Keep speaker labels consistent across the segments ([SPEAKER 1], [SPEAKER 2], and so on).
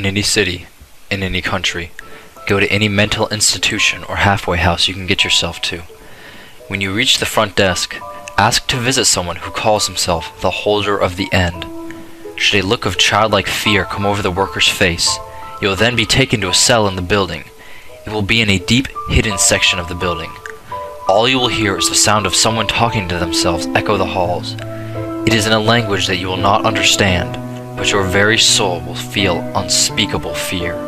[SPEAKER 1] in any city, in any country. Go to any mental institution or halfway house you can get yourself to. When you reach the front desk, ask to visit someone who calls himself the holder of the end. Should a look of childlike fear come over the worker's face, you will then be taken to a cell in the building. It will be in a deep, hidden section of the building. All you will hear is the sound of someone talking to themselves echo the halls. It is in a language that you will not understand, but your very soul will feel unspeakable fear.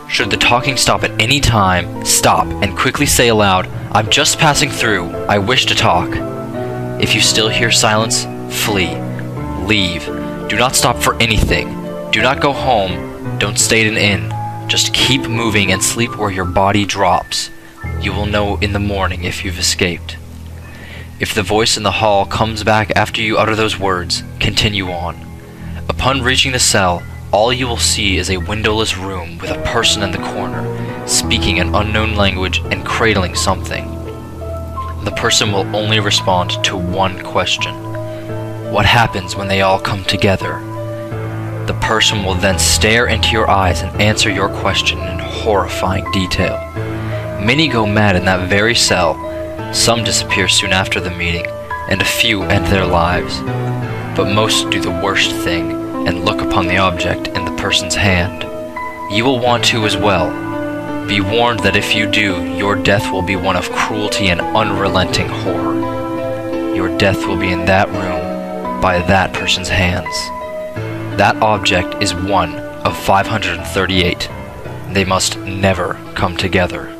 [SPEAKER 1] Should the talking stop at any time, stop and quickly say aloud, "I'm just passing through, I wish to talk." If you still hear silence, flee. Leave. Do not stop for anything. Do not go home. Don't stay at an inn. Just keep moving and sleep where your body drops. You will know in the morning if you've escaped. If the voice in the hall comes back after you utter those words, continue on. Upon reaching the cell, all you will see is a windowless room with a person in the corner, speaking an unknown language and cradling something. The person will only respond to one question. What happens when they all come together? The person will then stare into your eyes and answer your question in horrifying detail. Many go mad in that very cell, some disappear soon after the meeting, and a few end their lives. But most do the worst thing and look upon the object in the person's hand. You will want to as well. Be warned that if you do, your death will be one of cruelty and unrelenting horror. Your death will be in that room, by that person's hands. That object is one of 538. They must never come together.